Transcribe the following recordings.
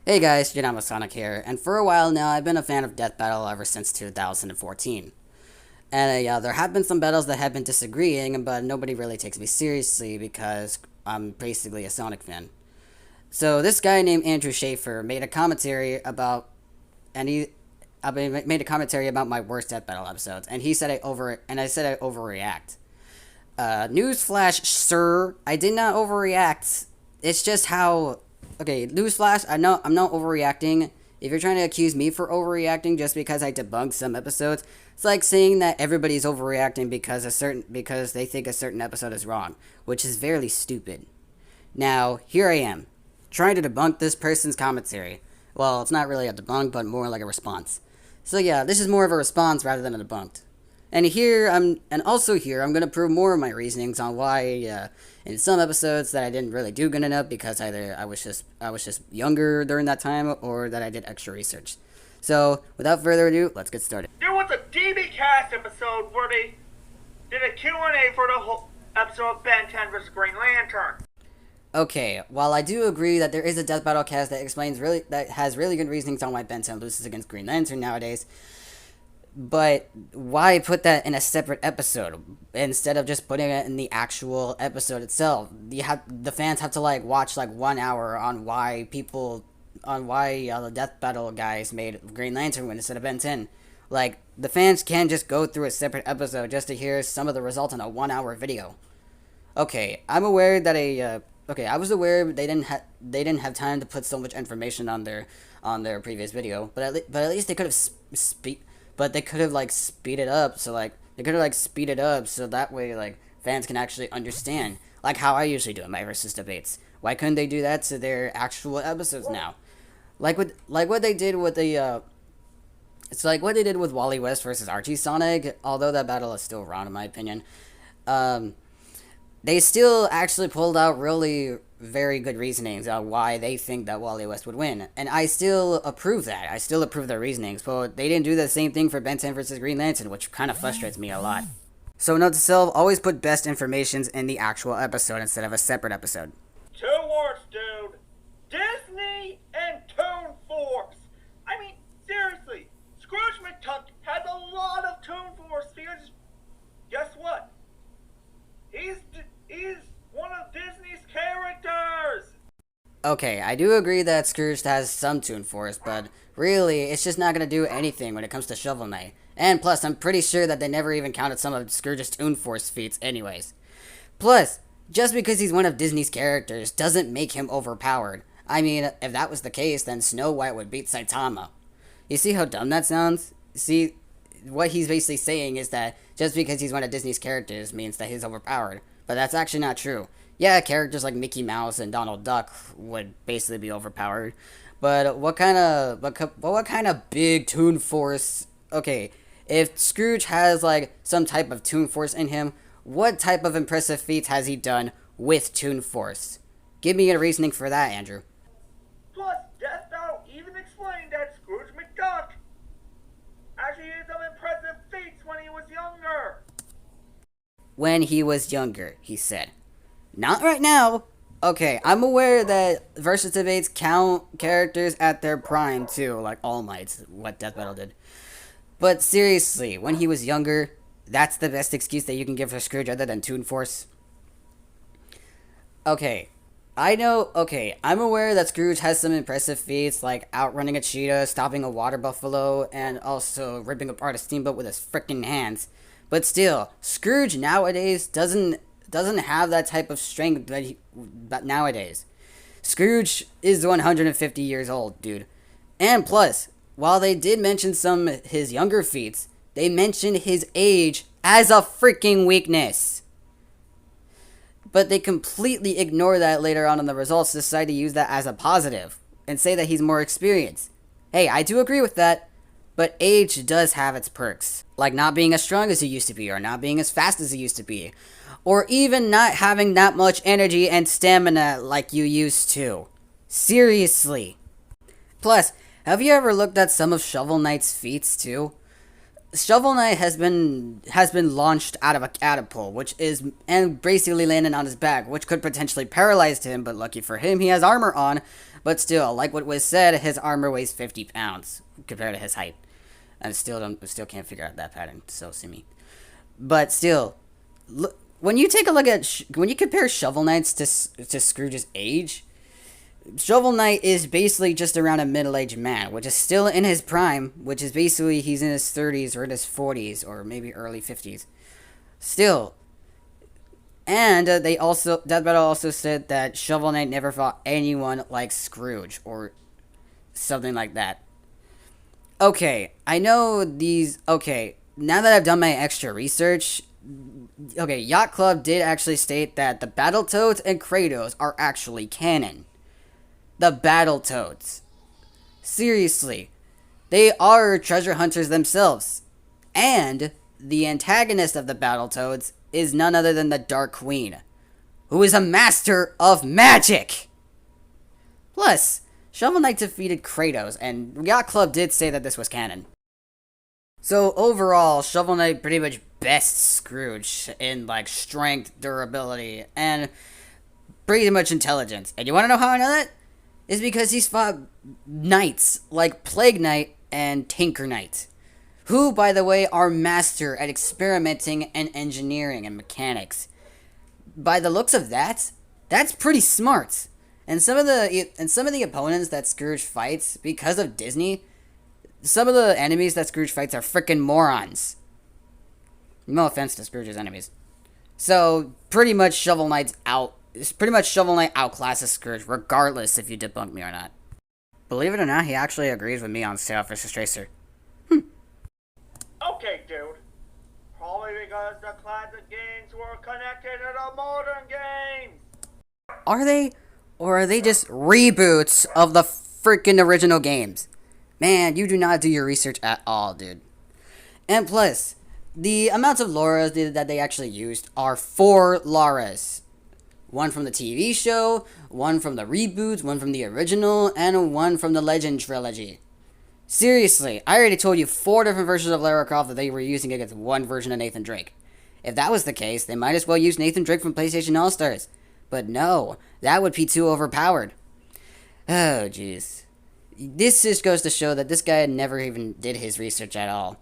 Hey guys, Sonic here, and for a while now I've been a fan of Death Battle ever since 2014. And yeah, there have been some battles that have been disagreeing, but nobody really takes me seriously because I'm basically a Sonic fan. So this guy named Andrew Schafer made a commentary about, and he made a commentary about my worst Death Battle episodes, and I said I overreact. Newsflash, sir, I did not overreact. It's just how. Okay, newsflash, I'm not overreacting. If you're trying to accuse me for overreacting just because I debunked some episodes, it's like saying that everybody's overreacting because they think a certain episode is wrong, which is very stupid. Now, here I am, trying to debunk this person's commentary. Well, it's not really a debunk, but more like a response. So yeah, this is more of a response rather than a debunked. And also here I'm gonna prove more of my reasonings on why in some episodes that I didn't really do good enough because either I was just younger during that time or that I did extra research. So without further ado, let's get started. There was a DB Cast episode where they did a Q&A for the whole episode of Ben 10 vs. Green Lantern. Okay, while I do agree that there is a Death Battle cast that has really good reasonings on why Ben 10 loses against Green Lantern nowadays, but why put that in a separate episode instead of just putting it in the actual episode itself? The fans have to like watch like 1 hour on why the Death Battle guys made Green Lantern win instead of Ben 10. Like the fans can't just go through a separate episode just to hear some of the results in a 1 hour video. Okay, I'm aware that I was aware they didn't have time to put so much information on their previous video, but at least they could have but they could have like speed it up so that way like fans can actually understand, like how I usually do in my versus debates. Why couldn't they do that to their actual episodes now? What they did with the it's like what they did with Wally West versus Archie Sonic, although that battle is still wrong in my opinion. Um they still actually pulled out really very good reasonings on why they think that Wally West would win. And I still approve that. I still approve their reasonings. But they didn't do the same thing for Ben 10 versus Green Lantern, which kind of frustrates me a lot. So note to self, always put best informations in the actual episode instead of a separate episode. Two words, dude. Disney and Toon Force. I mean, seriously, Scrooge McDuck has a lot of Toon Force fans. Guess what? He's one of Disney's characters. Okay, I do agree that Scrooge has some Toon Force, but really, it's just not going to do anything when it comes to Shovel Knight. And plus, I'm pretty sure that they never even counted some of Scrooge's Toon Force feats anyways. Plus, just because he's one of Disney's characters doesn't make him overpowered. I mean, if that was the case, then Snow White would beat Saitama. You see how dumb that sounds? See, what he's basically saying is that just because he's one of Disney's characters means that he's overpowered. But that's actually not true. Yeah, characters like Mickey Mouse and Donald Duck would basically be overpowered. But what kind of big Toon Force? Okay, if Scrooge has like some type of Toon Force in him, what type of impressive feats has he done with Toon Force? Give me a reasoning for that, Andrew. Plus, Death Battle even explained that Scrooge McDuck actually did some impressive feats when he was younger. When he was younger, he said. Not right now. Okay, I'm aware that versus debates count characters at their prime too, like All Might, what Death Battle did. But seriously, when he was younger, that's the best excuse that you can give for Scrooge other than Toon Force. Okay, I'm aware that Scrooge has some impressive feats like outrunning a cheetah, stopping a water buffalo, and also ripping apart a steamboat with his frickin' hands. But still, Scrooge nowadays doesn't have that type of strength but nowadays. Scrooge is 150 years old, dude. And plus, while they did mention some of his younger feats, they mentioned his age as a freaking weakness. But they completely ignore that later on in the results, decide to use that as a positive and say that he's more experienced. Hey, I do agree with that. But age does have its perks, like not being as strong as he used to be, or not being as fast as he used to be, or even not having that much energy and stamina like you used to. Seriously. Plus, have you ever looked at some of Shovel Knight's feats too? Shovel Knight has been launched out of a catapult, and basically landed on his back, which could potentially paralyze him. But lucky for him, he has armor on. But still, like what was said, his armor weighs 50 pounds compared to his height. I still can't figure out that pattern. So simi. But still, look, when you take a look at when you compare Shovel Knights to Scrooge's age, Shovel Knight is basically just around a middle-aged man, which is still in his prime, which is basically he's in his 30s or in his 40s or maybe early 50s. Still, and Death Battle also said that Shovel Knight never fought anyone like Scrooge or something like that. Okay, I know these. Okay, now that I've done my extra research, okay, Yacht Club did actually state that the Battletoads and Kratos are actually canon. The Battletoads. Seriously, they are treasure hunters themselves. And the antagonist of the Battletoads is none other than the Dark Queen, who is a master of magic. Plus, Shovel Knight defeated Kratos, and Yacht Club did say that this was canon. So overall, Shovel Knight pretty much bests Scrooge in like strength, durability, and pretty much intelligence. And you want to know how I know that? It's because he's fought knights like Plague Knight and Tinker Knight, who, by the way, are master at experimenting and engineering and mechanics. By the looks of that, that's pretty smart. And some of the opponents that Scrooge fights, because of Disney, some of the enemies that Scrooge fights are freaking morons. No offense to Scrooge's enemies. So pretty much Shovel Knight outclasses Scrooge, regardless if you debunk me or not. Believe it or not, he actually agrees with me on Sale vs. Tracer. Okay, dude. Probably because the classic games were connected to the modern games. Are they? Or are they just reboots of the freaking original games? Man, you do not do your research at all, dude. And plus, the amounts of Lauras that they actually used are 4 Lauras. One from the TV show, one from the reboots, one from the original, and one from the Legend trilogy. Seriously, I already told you 4 different versions of Lara Croft that they were using against one version of Nathan Drake. If that was the case, they might as well use Nathan Drake from PlayStation All-Stars. But no, that would be too overpowered. Oh, jeez. This just goes to show that this guy never even did his research at all.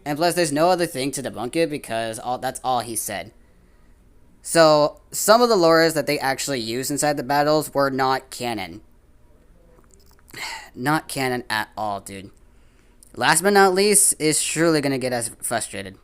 And plus, there's no other thing to debunk it because that's all he said. So, some of the lores that they actually used inside the battles were not canon. Not canon at all, dude. Last but not least, is surely gonna get us frustrated.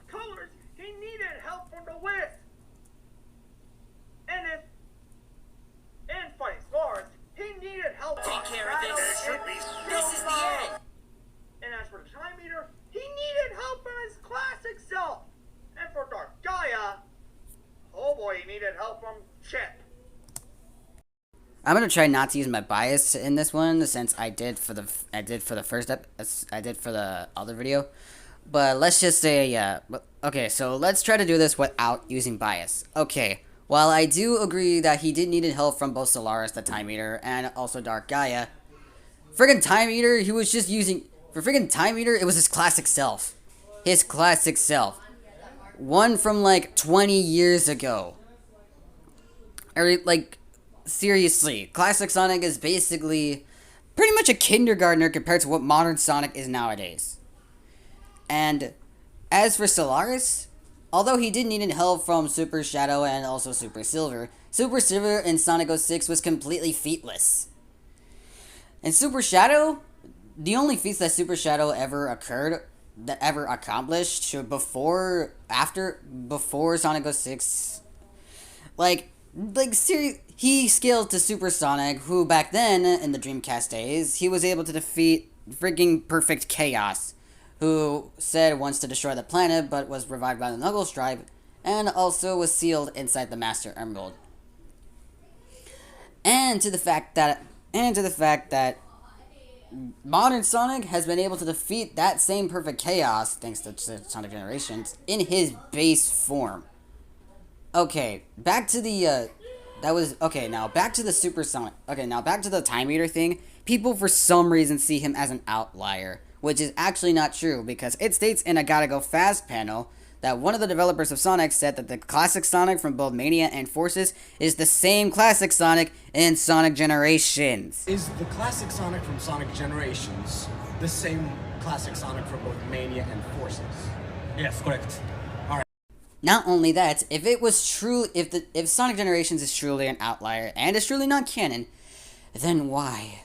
Colors, he needed help from the West. And in Fighting Stars, he needed help. Take care of this. This is the end. And as for the Time Eater, he needed help from his classic self. And for Dark Gaia, oh boy, he needed help from Chip. I'm gonna try not to use my bias in this one since I did for the other video, but let's just say okay. So let's try to do this without using bias. Okay. While I do agree that he did need help from both Solaris, the Time Eater, and also Dark Gaia, friggin' Time Eater, he was just using for friggin' Time Eater. It was his classic self, one from like 20 years ago. Or like. Seriously, classic Sonic is basically pretty much a kindergartner compared to what modern Sonic is nowadays. And as for Solaris, although he did need help from Super Shadow and also Super Silver in Sonic 06 was completely featless. And Super Shadow, the only feats that Super Shadow ever accomplished before Sonic 06, he scaled to Super Sonic, who back then, in the Dreamcast days, he was able to defeat freaking Perfect Chaos, who said wants to destroy the planet, but was revived by the Knuckles tribe, and also was sealed inside the Master Emerald. And to the fact that modern Sonic has been able to defeat that same Perfect Chaos, thanks to Sonic Generations, in his base form. Okay, back to the, now back to the Super Sonic. Okay, now back to the Time Eater thing. People, for some reason, see him as an outlier, which is actually not true, because it states in a Gotta Go Fast panel that one of the developers of Sonic said that the classic Sonic from both Mania and Forces is the same classic Sonic in Sonic Generations. Is the classic Sonic from Sonic Generations the same classic Sonic from both Mania and Forces? Yes, correct. Not only that, if Sonic Generations is truly an outlier and is truly not canon, then why,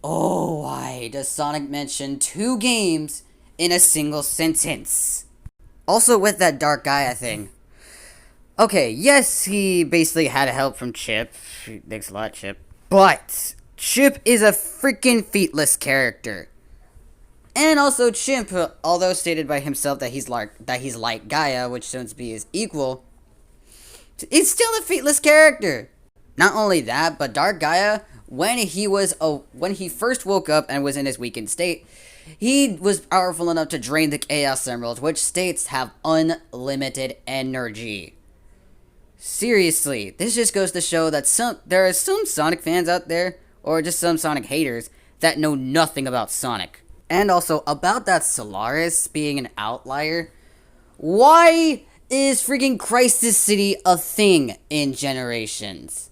oh why, does Sonic mention 2 games in a single sentence? Also with that Dark Gaia thing. Okay, yes, he basically had help from Chip. Thanks a lot, Chip. But Chip is a freaking featless character. And also Chimp, although stated by himself that he's like Gaia, which soon to be his equal, is still a featless character. Not only that, but Dark Gaia, when he first woke up and was in his weakened state, he was powerful enough to drain the Chaos Emeralds, which states have unlimited energy. Seriously, this just goes to show that there are some Sonic fans out there, or just some Sonic haters, that know nothing about Sonic. And also, about that Solaris being an outlier, why is freaking Crisis City a thing in Generations?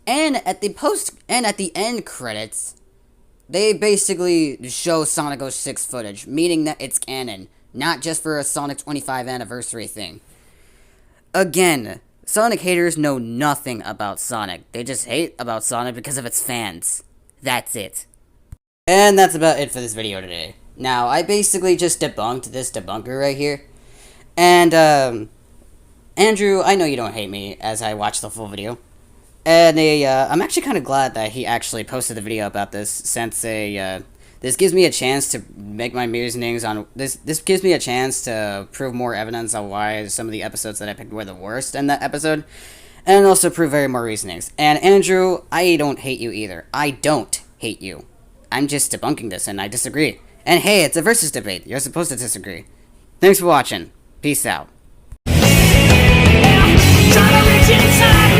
And at the end credits, they basically show Sonic 06 footage, meaning that it's canon, not just for a Sonic 25 anniversary thing. Again, Sonic haters know nothing about Sonic. They just hate about Sonic because of its fans. That's it. And that's about it for this video today. Now, I basically just debunked this debunker right here. And, Andrew, I know you don't hate me as I watched the full video. And I'm actually kind of glad that he actually posted the video about this, since this gives me a chance to make my reasonings on this gives me a chance to prove more evidence on why some of the episodes that I picked were the worst in that episode, and also prove more reasonings. And Andrew, I don't hate you either. I don't hate you. I'm just debunking this, and I disagree. And hey, it's a versus debate. You're supposed to disagree. Thanks for watching. Peace out. Trying to reach inside.